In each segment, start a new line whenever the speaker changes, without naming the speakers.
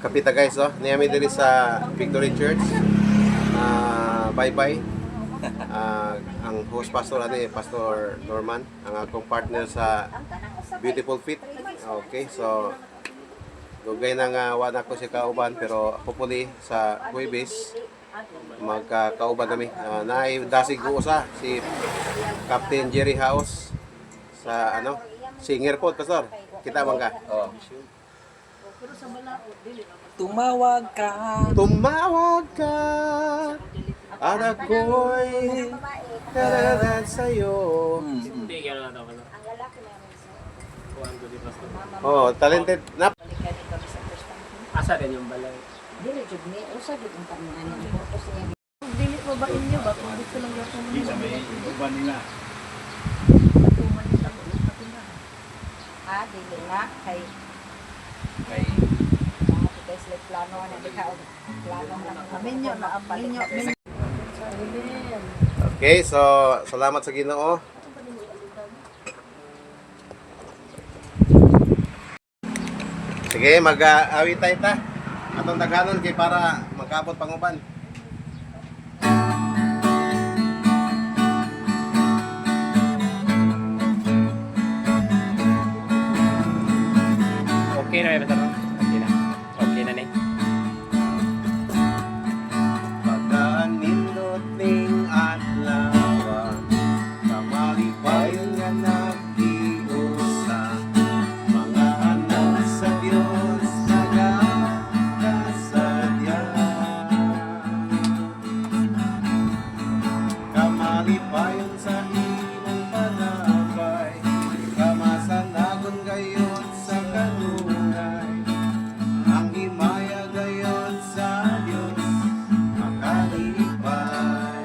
Kapita guys, oh. Niyami diri sa Victory Church. Bye-bye. Ang host pastor Pastor Norman, ang akong partner sa Beautiful Fit. Okay, so dugay na nga wala ko si kauban pero hopefully sa Huwebes magkauban kami. Naay dasig usa si Captain Jerry House sa singer po pastor. Kita man ka? Oh.
Tumawag ka.
Tumawag ka. Anak ko'y kararan sa'yo.
Hindi, gano'n na daw.
Oh, talented na.
Asa din yung balay.
Dili jud ni usa jud ang tanan ni purpose niya.
Dili pa ba inyo ba kung gusto lang gato mo.
Sa may uban nila.
Dili na kay sila plano na dika og plano na minyo na ang minyo.
Okay, so salamat sa Ginoo. Sige, mag-awit tayo ta. Atong daghanon kay para magkabot panguban.
Okay na ba ito? Okay na. Okay na, Ning.
Pagdaan nindot ning adlaw, kamalipayon nga nagdiusa, mga anak sa Dios nagakasadya. Kamalipayon sa imong panabay, kamasanagon gayon sa kanunay, ang himaya gayon sa Dios makalipay.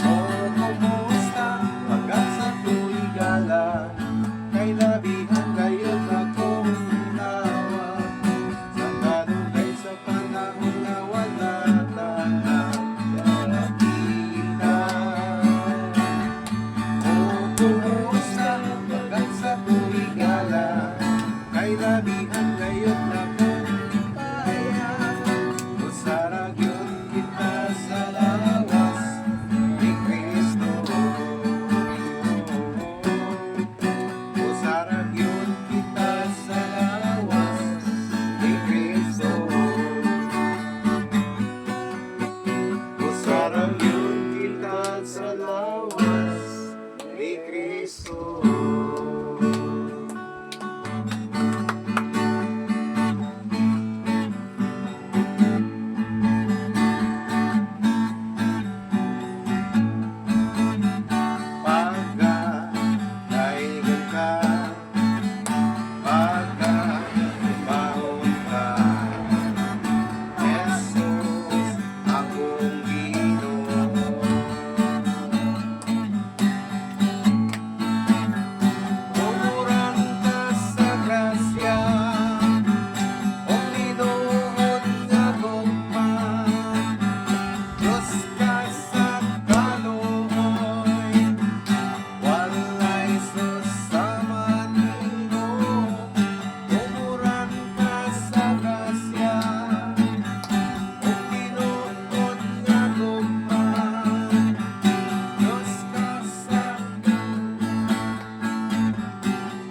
O kumusta pagkat sa tuligala, kay labihan gayon akong tawag, sa kanunay sa panahon na wala nakakita. O kumusta pagkat sa tuligala, kay labihan gayon akong payag, usarag yun kita sa lawas ni Kristo. Usarag yun kita sa lawas ni Kristo. Usarag yun kita sa lawas ni Kristo. Pagka-kailan ka, pagka-baon ka, Jesus, akong Ginoo. Tumuran ka sa grasya, o tinuod nga gugma, Diyos ka sa kaluoy, walay susama nimo. Tumuran ka sa grasya, o tinuod nga gugma, Diyos ka sa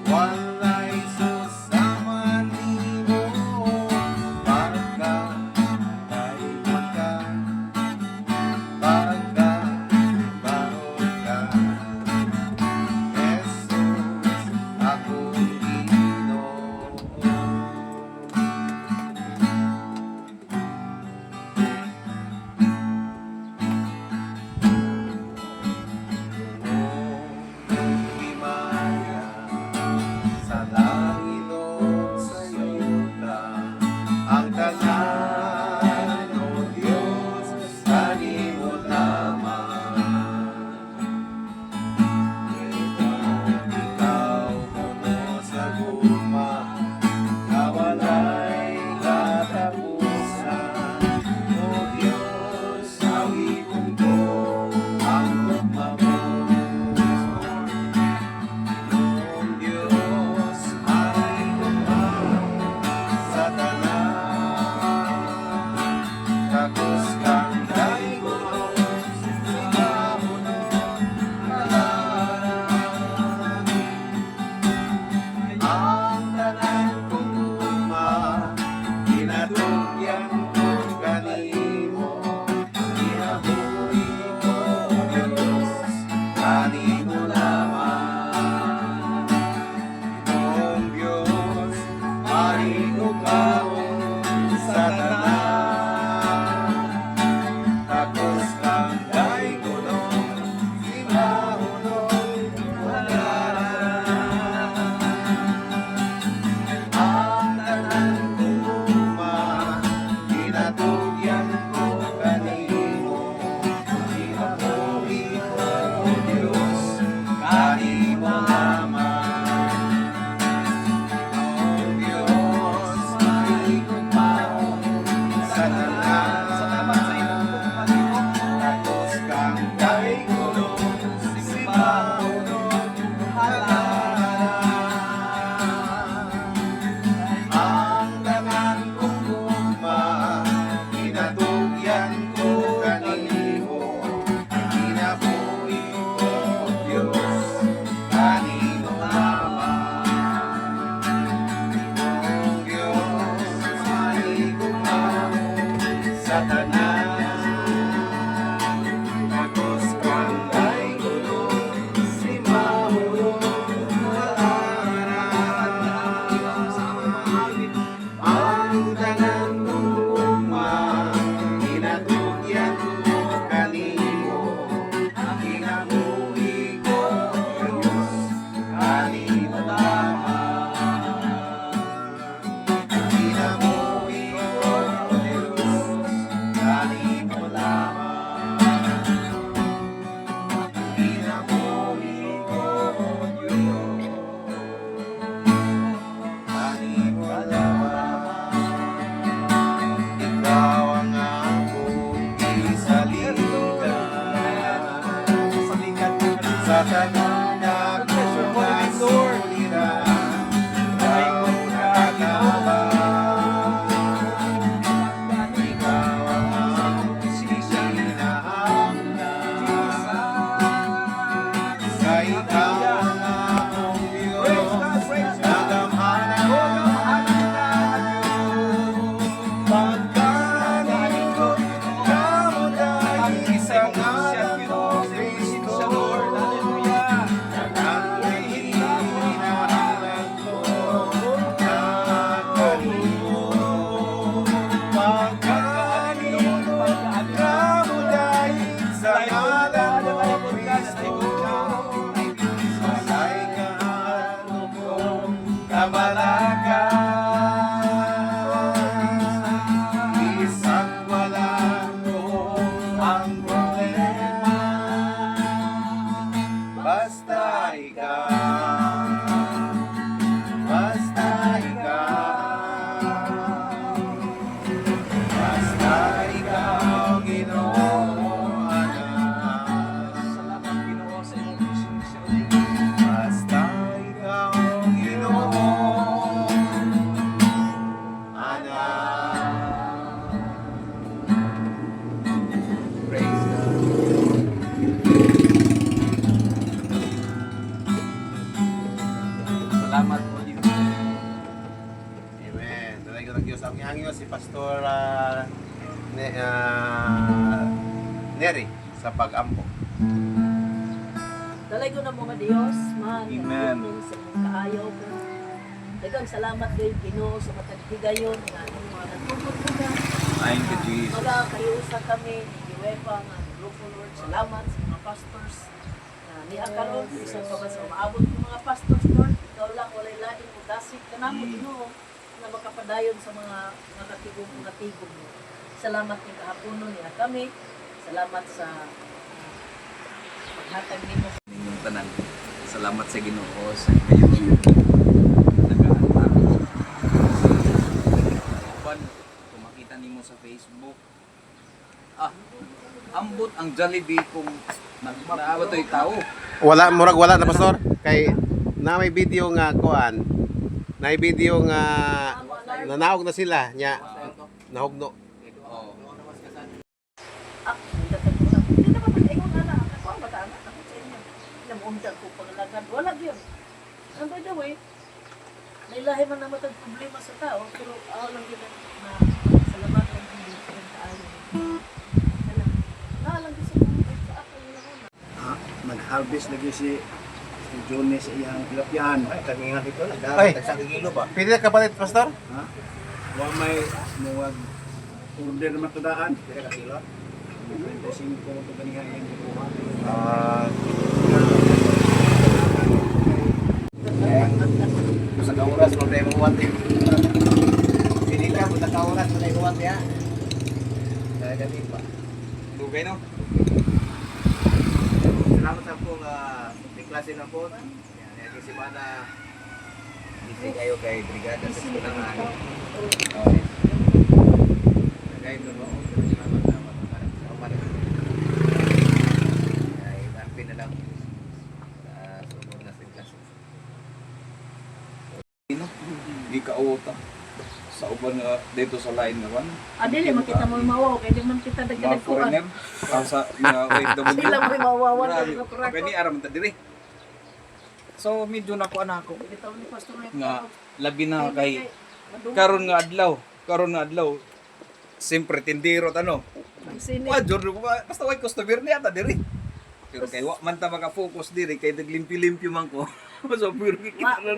walay susama nimo. Pagka tayo ka, pagka baon ka, Jesus, akong Ginoo. Himaya sa langit o sa yuta, ang tanan o Diyos kanimo lamang. Ikaw kuno sa guma, nawalay katapusan, o Diyos awit ko ang pagmamahal. Ang Diyos ay sa Malacan, isang walang ang problema, basta ikaw, basta ikaw, basta ikaw, Ginoo, anak.
Salamat Ginoo sa iyong bisyo.
Basta ikaw, Ginoo, anak. Praise God.
Salamat po Diyos.
Amen. Dalay ko ng Diyos. Ang ihangyo si Pastor Neri sa pag-ampo.
Dalay ko na mga Diyos, man.
Amen.
Amen. Sa inyong kaayaw ko. Dagang salamat kay Ginoo sa matag higayon nga ang mga natubod ko na.
Thank you Jesus.
Mga kayusa kami ni UEFA nga grupo Lord. Salamat sa mga pastors na niya karon isang pa sa maabot ng mga pastors Lord. Ikaw lang walay lain mo dasig kanamo Ginoo na makapadayon sa mga katigong mga tigong mo. Salamat ni kahaponon niya kami. Salamat sa paghatag nimo
Inyong tanan. Salamat sa Ginoo sa kayong nag-aantag. Pan, kung makita nimo sa Facebook, ambot ang Jollibee kung nagmaawa to'y tao.
Wala, murag wala na, Pastor. Kay na may video nga kuan. Na may video nga nanaog na sila nya nahugno.
Oh.
Hindi naman mag-ingon na lang. Ako ang bata-anak ako sa inyo. Namuundan ko pangalagan. Wala yun. And by the way, nailahi man na matag problema sa tao, pero ako lang yun na salamat lang hindi ko rin kaayon. Naalang ko sa mga sa ako yung nauna.
Nag-harvest lagi si Johnny sa iyang tilapyan.
Ay, kagingat ito.
Ay.
Sa kilo ba?
Pwede na kapalit, Pastor?
Ha? Wa may muwag order na matudaan.
Pwede ka kilo?
25 ko ito ganihan yung buha.
Sa kauras, mo tayo mahuwat. Hindi ka, sa kauras, mo tayo mahuwat ya. Kaya ganit pa.
Dugay no?
Salamat sa pong may klase na po. Yan, yung simana. Busy kayo kay Brigada sa Pinangan. Okay. Nagay doon mo. Salamat na matutulog. Salamat. Ay, marpi na lang. Sa sunod na klase.
Di ka uta. Sa uban nga dito sa line nga one.
Dili makita mo yung mawaw, kaya di man kita
Mga
dagdag ko.
foreigner. Sa mga OFW.
Sila mo yung mawawan.
Grabe. Okay, ni aram ta diri. So medyo nakuha na ako
Bitaw ni Pastor Red.
nga labi na kay karon nga adlaw. Siyempre tindiro ano.
Sini.
Wa jud basta way customer niya ta diri. Pero kay wa man ta maka-focus diri kay naglimpyo-limpyo man ko. So puro kita na